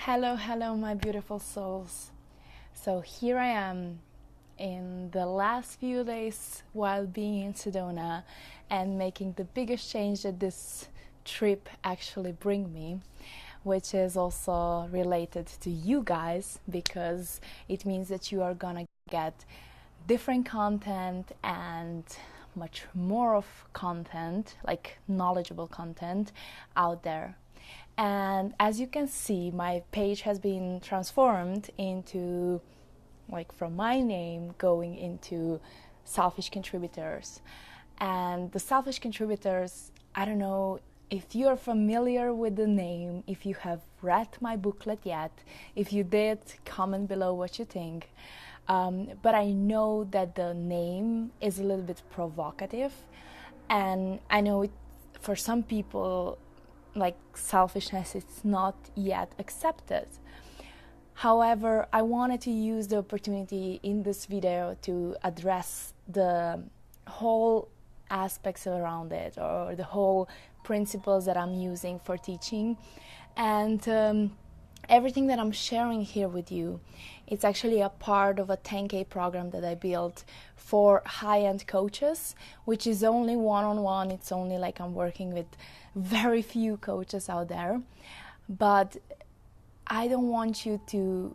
Hello, my beautiful souls. So here I am in the last few days while being in Sedona and making the biggest change that this trip actually bring me, which is also related to you guys because it means that you are gonna get different content and much more of content, like knowledgeable content out there. And as you can see, my page has been transformed into, like, from my name going into Selfish Contributors. And the Selfish Contributors, I don't know if you're familiar with the name, if you have read my booklet yet. If you did, comment below what you think. But I know that the name is a little bit provocative, and I know it, for some people, like, selfishness is not yet accepted. However, I wanted to use the opportunity in this video to address the whole aspects around it, or the whole principles that I'm using for teaching. And everything that I'm sharing here with you, it's actually a part of a 10K program that I built for high-end coaches, which is only one-on-one. It's only like I'm working with very few coaches out there. But I don't want you to,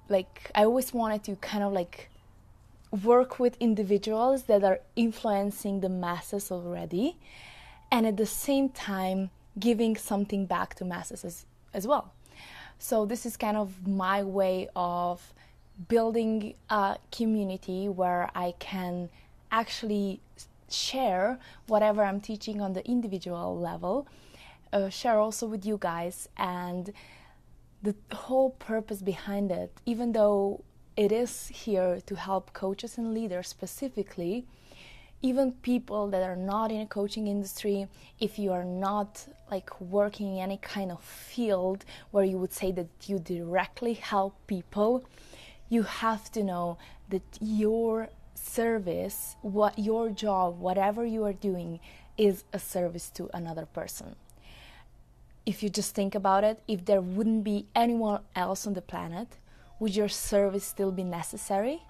like, I always wanted to kind of like work with individuals that are influencing the masses already, and at the same time giving something back to masses as well. So this is kind of my way of building a community where I can actually share whatever I'm teaching on the individual level, share also with you guys. And the whole purpose behind it, even though it is here to help coaches and leaders specifically, even people that are not in a coaching industry, if you are not like working in any kind of field where you would say that you directly help people, you have to know that your service, what your job, whatever you are doing, is a service to another person. If you just think about it, if there wouldn't be anyone else on the planet, would your service still be necessary?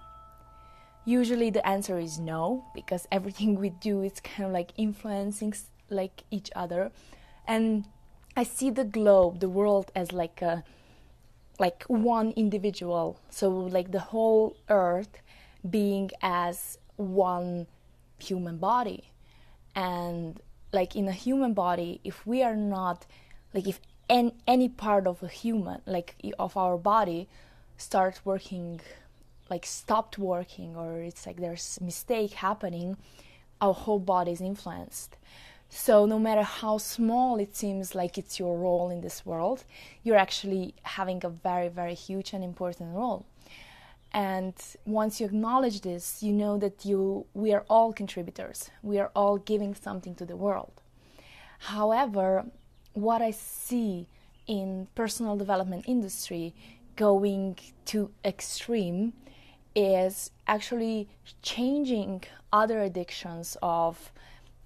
Usually the answer is no, because everything we do is kind of like influencing like each other. And I see the globe, the world, as like one individual. So like the whole earth being as one human body. And like in a human body, if we are not, like if any part of a human, like of our body, starts working, like stopped working, or it's like there's mistake happening, our whole body is influenced. So no matter how small it seems like it's your role in this world, you're actually having a very, very huge and important role. And once you acknowledge this, you know that we are all contributors. We are all giving something to the world. However, what I see in personal development industry going to extreme is actually changing other addictions of,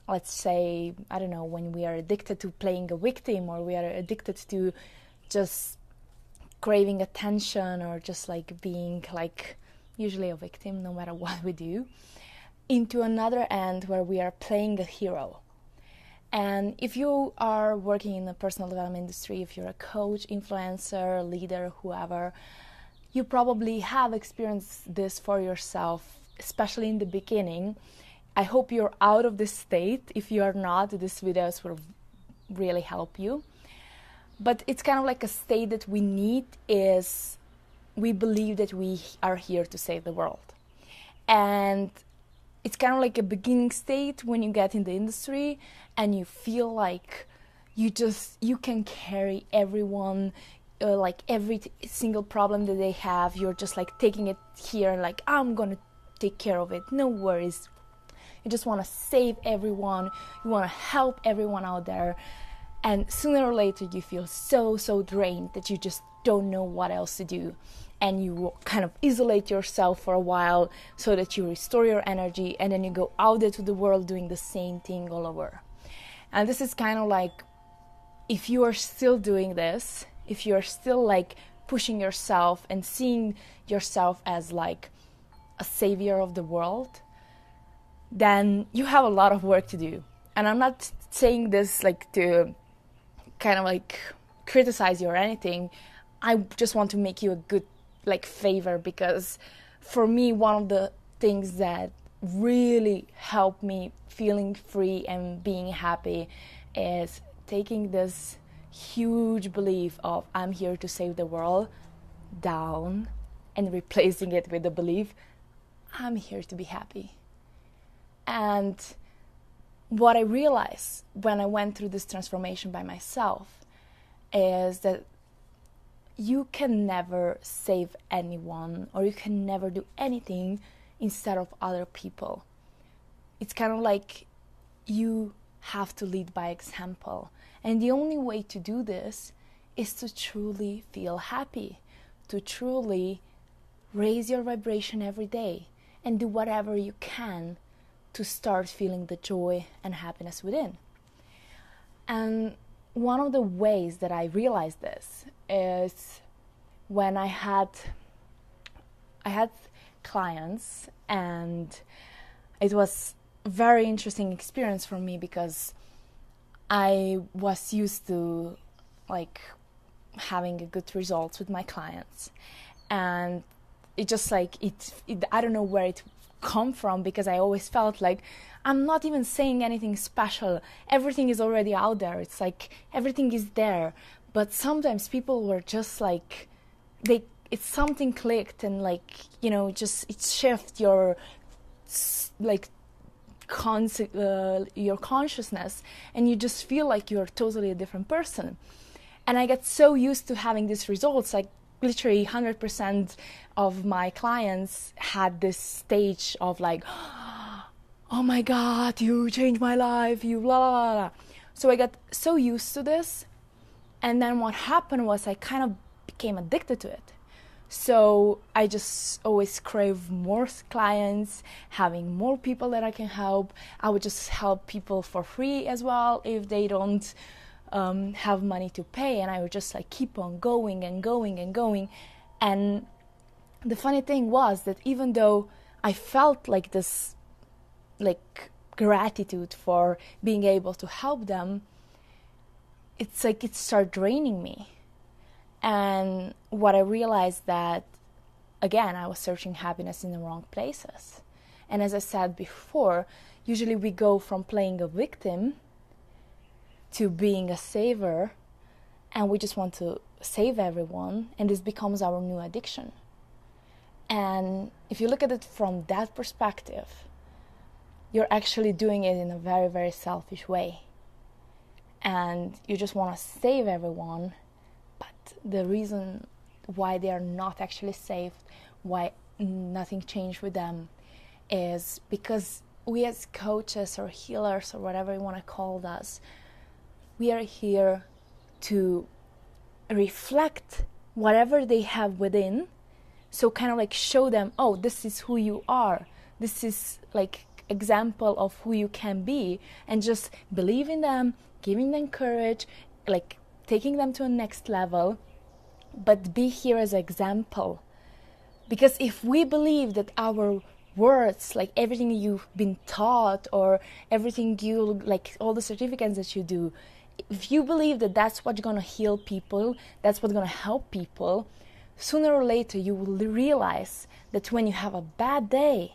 let's say, I don't know, when we are addicted to playing a victim, or we are addicted to just craving attention, or just like being like usually a victim no matter what we do, into another end where we are playing a hero. And if you are working in the personal development industry, if you're a coach, influencer, leader, whoever, you probably have experienced this for yourself, especially in the beginning. I hope you're out of this state. If you are not, this videos will really help you. But it's kind of like a state that we need, is we believe that we are here to save the world. And it's kind of like a beginning state when you get in the industry and you feel like you can carry everyone, like every single problem that they have, you're just like taking it here and like, I'm gonna take care of it, no worries. You just want to save everyone, you want to help everyone out there, and sooner or later you feel so drained that you just don't know what else to do, and you kind of isolate yourself for a while so that you restore your energy, and then you go out there to the world doing the same thing all over. And this is kind of like, if you are still doing this, if you're still like pushing yourself and seeing yourself as like a savior of the world, then you have a lot of work to do. And I'm not saying this like to kind of like criticize you or anything. I just want to make you a good like favor, because for me, one of the things that really helped me feeling free and being happy is taking this huge belief of I'm here to save the world down and replacing it with the belief I'm here to be happy. And what I realized when I went through this transformation by myself is that you can never save anyone, or you can never do anything instead of other people. It's kind of like you have to lead by example. And the only way to do this is to truly feel happy, to truly raise your vibration every day and do whatever you can to start feeling the joy and happiness within. And one of the ways that I realized this is when I had clients, and it was a very interesting experience for me because I was used to like having a good results with my clients, and it just like it I don't know where it come from, because I always felt like I'm not even saying anything special. Everything is already out there. It's like everything is there. But sometimes people were just like, it's something clicked, and like, you know, just it shift your like your consciousness, and you just feel like you're totally a different person. And I get so used to having these results, like literally 100% of my clients had this stage of like, oh my God, you changed my life, you blah, blah, blah. So I got so used to this. And then what happened was I kind of became addicted to it. So I just always crave more clients, having more people that I can help. I would just help people for free as well if they don't have money to pay, and I would just like keep on going and going and going. And the funny thing was that even though I felt like this like gratitude for being able to help them, it's like it started draining me. And what I realized that, again, I was searching happiness in the wrong places. And as I said before, usually we go from playing a victim to being a saver, and we just want to save everyone, and this becomes our new addiction. And if you look at it from that perspective, you're actually doing it in a very, very selfish way. And you just want to save everyone, but the reason why they are not actually saved, why nothing changed with them, is because we as coaches or healers or whatever you want to call us, we are here to reflect whatever they have within. So kind of like show them, oh, this is who you are. This is like example of who you can be, and just believe in them, giving them courage, like taking them to a next level, but be here as an example. Because if we believe that our words, like everything you've been taught or everything you, like all the certificates that you do, if you believe that that's what's going to heal people, that's what's going to help people, sooner or later you will realize that when you have a bad day,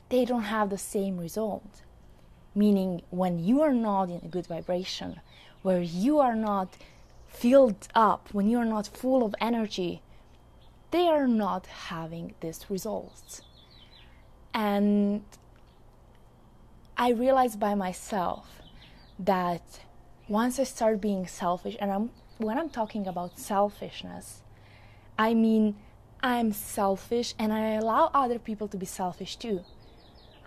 they don't have the same result. Meaning when you are not in a good vibration, where you are not filled up, when you are not full of energy, they are not having these results. And I realized by myself that once I start being selfish, and when I'm talking about selfishness, I mean I'm selfish and I allow other people to be selfish too.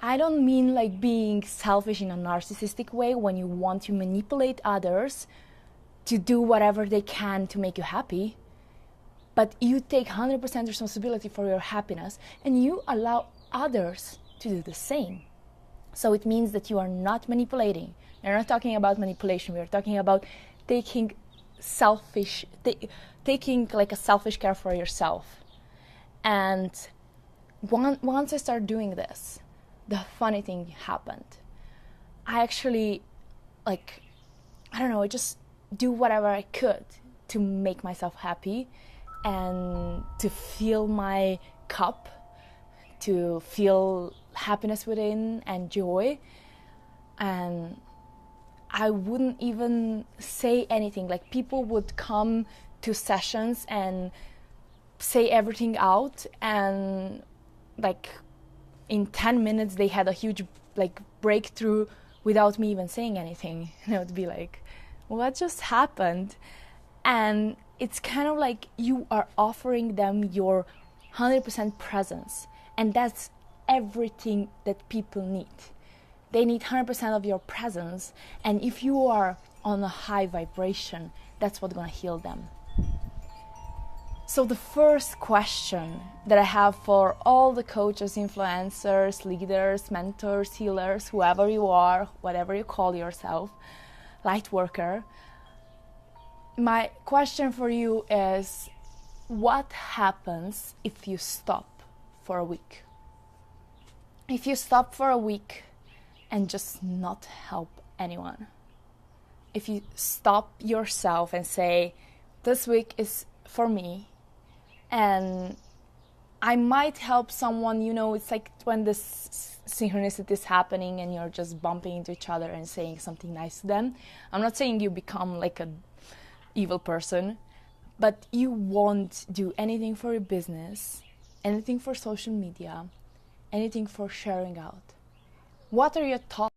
I don't mean like being selfish in a narcissistic way when you want to manipulate others to do whatever they can to make you happy, but you take 100% responsibility for your happiness and you allow others to do the same. So it means that you are not manipulating. We're not talking about manipulation. We're talking about taking taking like a selfish care for yourself. And once I started doing this, the funny thing happened. I actually, like, I don't know, I just do whatever I could to make myself happy and to fill my cup, to feel happiness within and joy. And I wouldn't even say anything. Like, people would come to sessions and say everything out, and like in 10 minutes they had a huge like breakthrough without me even saying anything. And I would be like, what just happened? And it's kind of like you are offering them your 100% presence, and that's everything that people need. They need 100% of your presence, and if you are on a high vibration, that's what's gonna heal them. So the first question that I have for all the coaches, influencers, leaders, mentors, healers, whoever you are, whatever you call yourself, light worker, my question for you is, what happens if you stop for a week? If you stop for a week and just not help anyone. If you stop yourself and say, this week is for me, and I might help someone, you know, it's like when this synchronicity is happening and you're just bumping into each other and saying something nice to them. I'm not saying you become like an evil person, but you won't do anything for your business, anything for social media, anything for sharing out. What are your thoughts?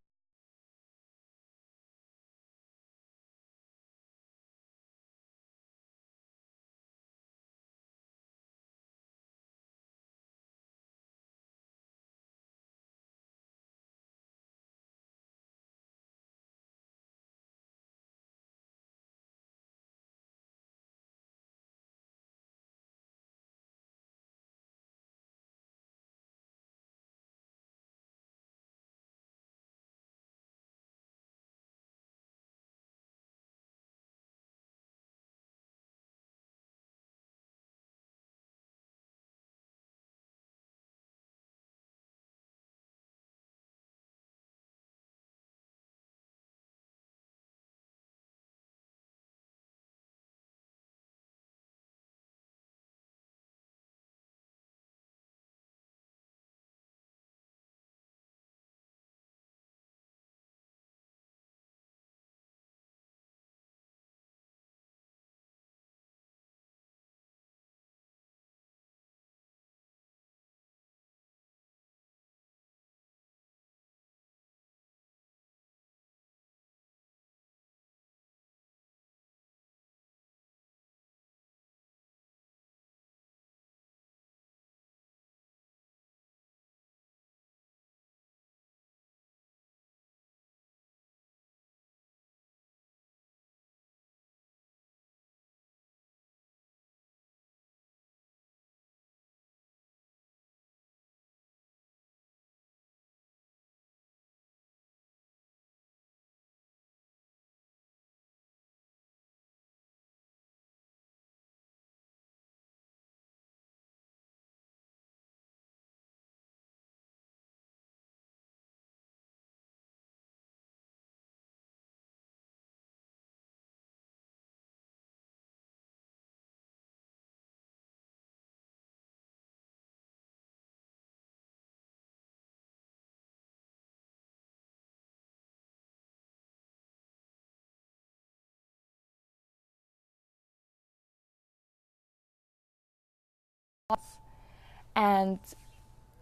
And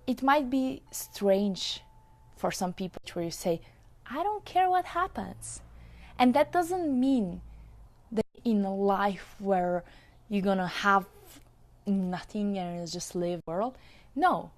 it might be strange for some people where you say, I don't care what happens. And that doesn't mean that in a life where you're gonna have nothing and just live world. No,